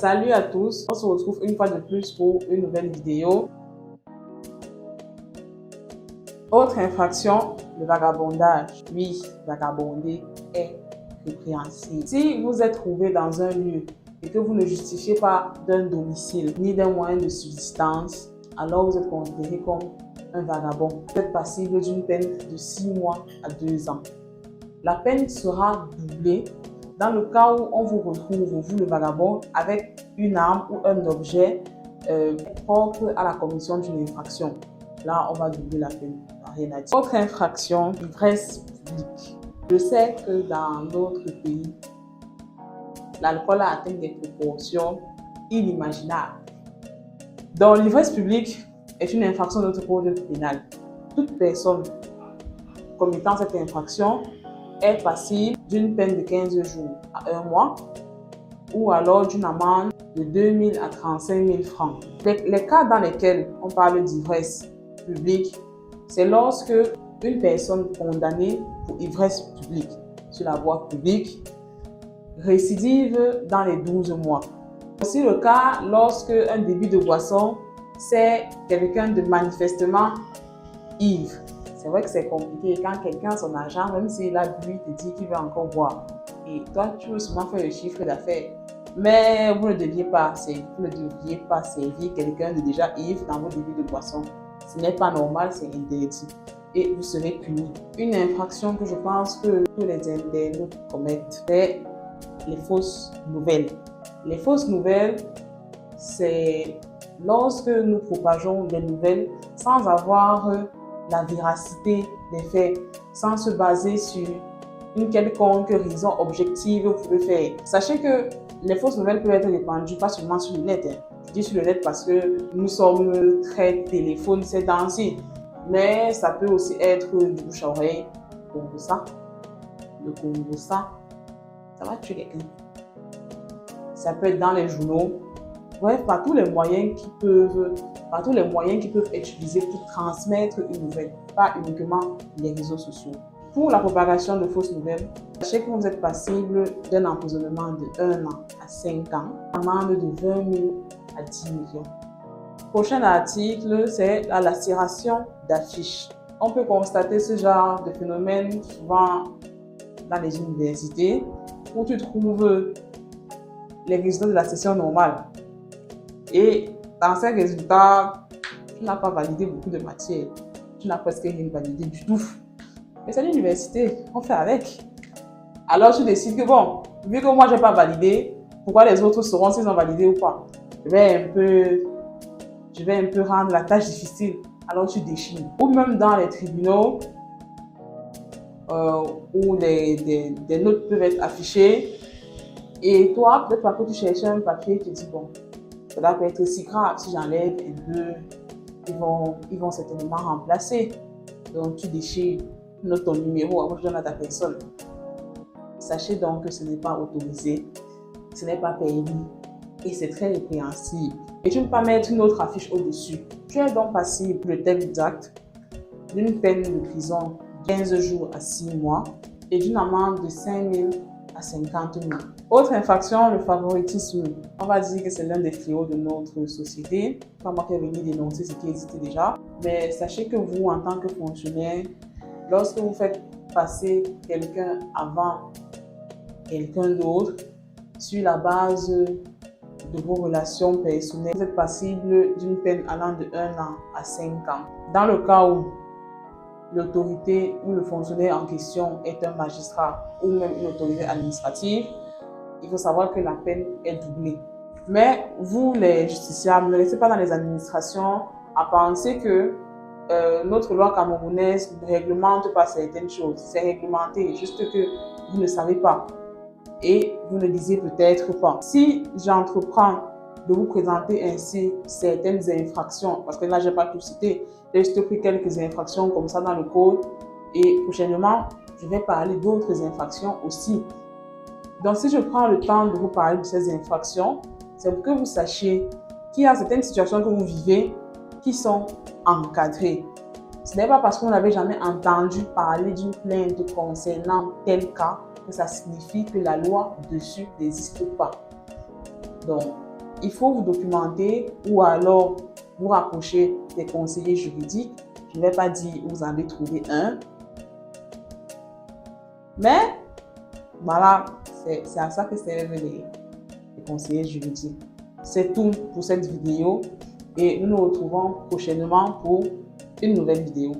Salut à tous, on se retrouve une fois de plus pour une nouvelle vidéo. Autre infraction, le vagabondage. Oui, vagabonder est répréhensible. Si vous êtes trouvé dans un lieu et que vous ne justifiez pas d'un domicile ni d'un moyen de subsistance, alors vous êtes considéré comme un vagabond. Vous êtes passible d'une peine de 6 mois à 2 ans. La peine sera doublée dans le cas où on vous retrouve, vous le vagabond, avec une arme ou un objet propre à la commission d'une infraction. Là, on va doubler la peine. Rien à dire. Autre infraction, l'ivresse publique. Je sais que dans notre pays, l'alcool a atteint des proportions inimaginables. Donc, l'ivresse publique est une infraction de notre code pénal. Toute personne commettant cette infraction est passible d'une peine de 15 jours à 1 mois ou alors d'une amende de 2 000 à 35 000 francs. Les cas dans lesquels on parle d'ivresse publique, c'est lorsque une personne condamnée pour ivresse publique sur la voie publique récidive dans les 12 mois. Aussi le cas lorsque un débit de boisson, c'est quelqu'un de manifestement ivre. C'est vrai que c'est compliqué quand quelqu'un a son argent, même s'il a bu, il te dit qu'il veut encore boire. Et toi, tu veux seulement faire le chiffre d'affaires. Mais vous ne devriez pas servir quelqu'un de déjà ivre dans vos débits de boisson. Ce n'est pas normal, c'est interdit. Et vous serez puni. Une infraction que je pense que tous les internautes commettent, c'est les fausses nouvelles. Les fausses nouvelles, c'est lorsque nous propageons des nouvelles sans avoir la véracité des faits, sans se baser sur une quelconque raison objective vous pouvez faire. Sachez que les fausses nouvelles peuvent être répandues pas seulement sur le net. Je dis sur le net parce que nous sommes très téléphones ces temps-ci, mais ça peut aussi être du bouche à oreille. Le Congo, ça va tuer quelqu'un. Ça peut être dans les journaux. Bref, par tous les moyens qui peuvent être utilisés pour transmettre une nouvelle, pas uniquement les réseaux sociaux. Pour la propagation de fausses nouvelles, sachez que vous êtes passible d'un emprisonnement de 1 an à 5 ans, amende de 20 000 à 10 millions. Prochain article, c'est la lacération d'affiches. On peut constater ce genre de phénomène souvent dans les universités où tu trouves les résultats de la session normale. Et dans ces résultats, tu n'as pas validé beaucoup de matières. Tu n'as presque rien validé du tout. Mais c'est l'université, on fait avec. Alors tu décides que bon, vu que moi je n'ai pas validé, pourquoi les autres sauront s'ils ont validé ou pas? Je vais un peu rendre la tâche difficile. Alors tu déchires. Ou même dans les tribunaux, où des notes peuvent être affichées. Et toi, peut-être parce que tu cherchais un papier, tu te dis bon, ça doit pas être si grave, si j'enlève un peu, ils vont certainement remplacer. Donc tu déchires, note ton numéro, avant je donne à ta personne. Sachez donc que ce n'est pas autorisé, ce n'est pas permis et c'est très répréhensible. Et tu ne peux pas mettre une autre affiche au-dessus. Tu es donc passible pour le tel d'acte d'une peine de prison de 15 jours à 6 mois et d'une amende de 5 000 à 50 000. Autre infraction, le favoritisme. On va dire que c'est l'un des fléaux de notre société. Pas moi qui ai venu dénoncer ce qui existait déjà. Mais sachez que vous, en tant que fonctionnaire, lorsque vous faites passer quelqu'un avant quelqu'un d'autre, sur la base de vos relations personnelles, vous êtes passible d'une peine allant de 1 an à 5 ans. Dans le cas où l'autorité ou le fonctionnaire en question est un magistrat ou même une autorité administrative, il faut savoir que la peine est doublée. Mais vous, les justiciables, ne laissez pas dans les administrations à penser que notre loi camerounaise ne réglemente pas certaines choses. C'est réglementé, juste que vous ne savez pas et vous ne lisez peut-être pas. Si j'entreprends de vous présenter ainsi certaines infractions, parce que là, je n'ai pas tout cité, j'ai juste pris quelques infractions comme ça dans le code et prochainement, je vais parler d'autres infractions aussi. Donc, si je prends le temps de vous parler de ces infractions, c'est pour que vous sachiez qu'il y a certaines situations que vous vivez qui sont encadrées. Ce n'est pas parce qu'on n'avait jamais entendu parler d'une plainte concernant tel cas que ça signifie que la loi dessus n'existe pas. Donc, il faut vous documenter ou alors vous rapprocher des conseillers juridiques. Je ne vais pas dire où vous allez trouver un. Mais voilà, c'est à ça que servent les conseillers juridiques. C'est tout pour cette vidéo et nous nous retrouvons prochainement pour une nouvelle vidéo.